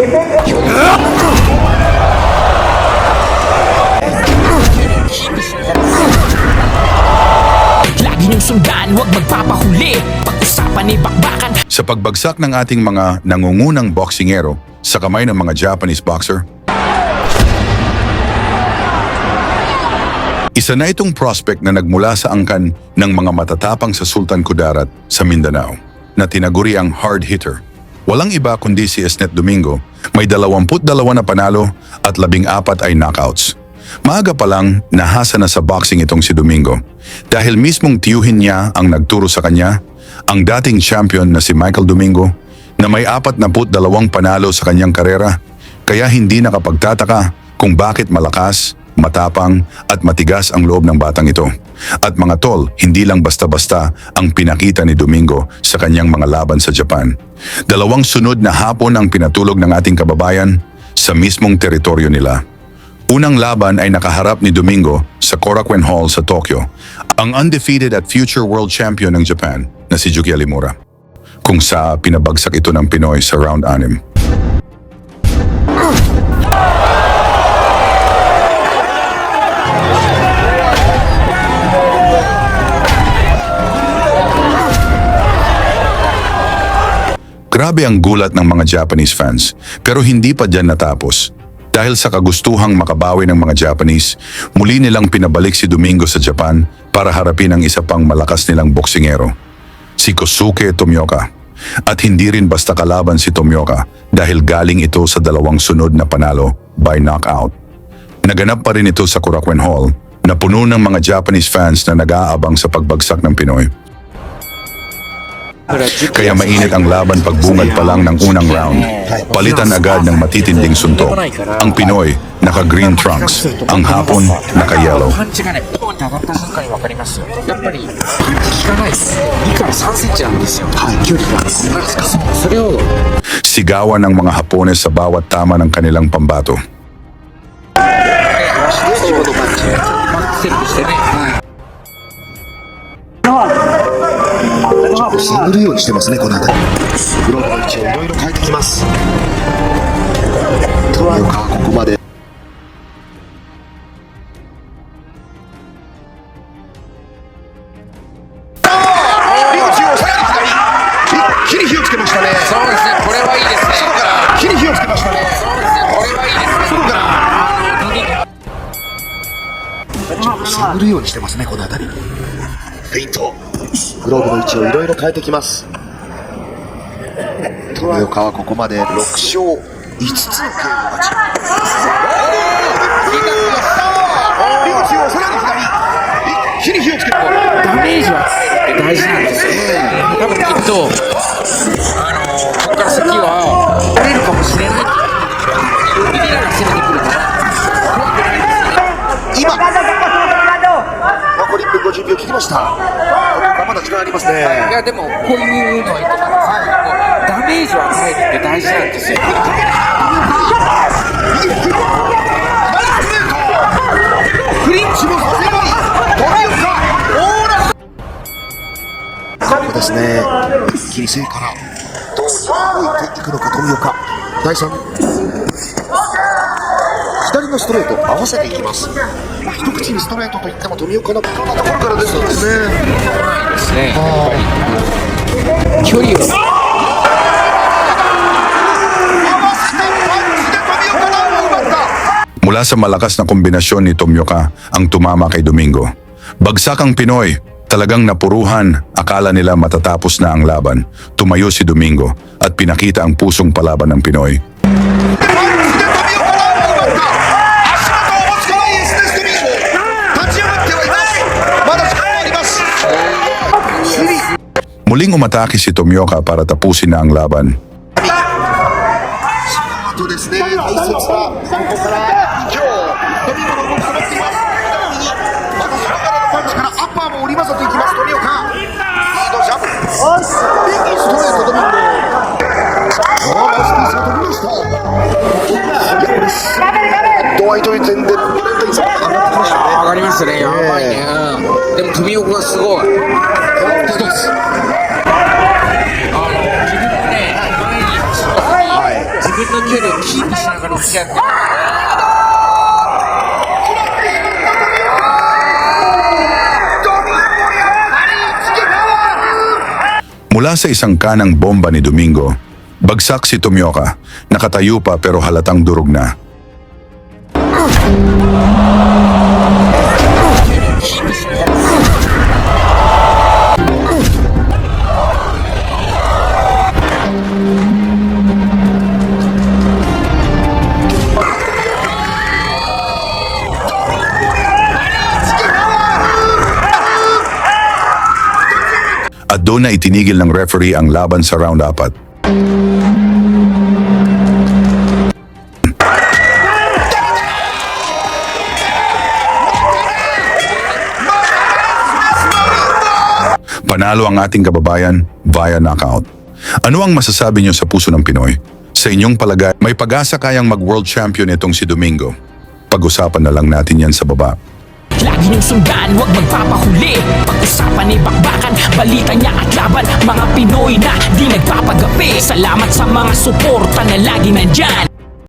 Lagi niyong sundan, huwag magpapahuli. Pag-usapan ni bakbakan. Sa pagbagsak ng ating mga nangungunang boksingero sa kamay ng mga Japanese boxer, isa na itong prospect na nagmula sa angkan ng mga matatapang sa Sultan Kudarat sa Mindanao na tinaguri ang hard hitter. Walang iba kundi si Esnet Domingo, may 22 na panalo at 14 ay knockouts. Maaga pa lang nahasa na sa boxing itong si Domingo dahil mismong tiyuhin niya ang nagturo sa kanya, ang dating champion na si Michael Domingo na may 42 panalo sa kanyang karera, kaya hindi nakapagtataka kung bakit malakas, matapang at matigas ang loob ng batang ito. At mga tol, hindi lang basta-basta ang pinakita ni Domingo sa kanyang mga laban sa Japan. 2 sunod na hapon ang pinatulog ng ating kababayan sa mismong teritoryo nila. Unang laban ay nakaharap ni Domingo sa Korakuen Hall sa Tokyo, ang undefeated at future world champion ng Japan na si Yuki Alimura, kung sa pinabagsak ito ng Pinoy sa round 6. Grabe ang gulat ng mga Japanese fans, pero hindi pa dyan natapos. Dahil sa kagustuhang makabawi ng mga Japanese, muli nilang pinabalik si Domingo sa Japan para harapin ang isa pang malakas nilang boksingero, si Kosuke Tomioka. At hindi rin basta kalaban si Tomioka dahil galing ito sa 2 sunod na panalo by knockout. Naganap pa rin ito sa Korakuen Hall na puno ng mga Japanese fans na nag-aabang sa pagbagsak ng Pinoy. Kaya mainit ang laban pagbungad pa lang ng unang round. Palitan agad ng matitinding suntok. Ang Pinoy naka-green trunks, ang Hapon naka-yellow. パンチがね、ポンって当たった瞬間に分かりますよ。やっぱり効かないです。2から3センチなんですよ。はい、距離が。それを Sigawan ng mga Hapones sa bawat tama ng kanilang pambato. 先ほどパンチセットしてね。はい。探るようにしてますね、この辺り。グローブの位置をいろいろ変えてきます。富岡はここまで。一気に火をつけましたね。そうですね、これはいいですね。一気に火をつけましたね。そうですね、これはいいですね。外から探るようにしてますね、この辺り。フェイント。グローブの位置をいろいろ変えてきます。富岡はここまで6勝5つの KO 勝ち。リゴチをさらに左。一気に火をつける。ダメージは大事なんですよ。多分きっと、ここから先は折れるかもしれないっていう。見てから攻めてくるから。今残り1分50秒切りました。まだ時間ありますね。いやでもこういうのはいいと思います。ダメージを与えるって大事なんですよ。クリンチもさせない。富岡ここですね。一気に背からどう動いていくのか富岡。第3左のストレート合わせていきます。一口にストレートといっても富岡のこんなところからですね。ですね。距離を。Mula sa malakas na kombinasyon ni Tomioka ang tumama kay Domingo. Bagsak ang Pinoy, talagang napuruhan, akala nila matatapos na ang laban. Tumayo si Domingo at pinakita ang pusong palaban ng Pinoy. Muling umatake si Tomioka para tapusin na ang laban. そうですね。大切なここから今日富岡の動きが持っています。右またそこからのパンチからアッパーも織り交ぜていきます富岡。リードジャンプ。右ストレート富岡。ナイスピースが飛びました。いやこれすドワイトイ点で点差が上がってきましたね。上がりましたね。やばいね。でも富岡がすごい。本当です。自分でね、前に自分分の距離をキープしながら打ち合ってます。 Mula sa isang kanang bomba ni Domingo, bagsak si Tomioka, nakatayo pa pero halatang durog na. At doon na itinigil ng referee ang laban sa round 4. Panalo ang ating kababayan via knockout. Ano ang masasabi niyo sa puso ng Pinoy? Sa inyong palagay, may pag-asa kayang mag-world champion itong si Domingo? Pag-usapan na lang natin yan sa baba. Lagi niyong sundan, huwag magpapahuli. Pag-usapan ni bakbakan, balita niya at laban. Mga Pinoy na di nagpapagapi. Salamat sa mga suporta na lagi nandyan.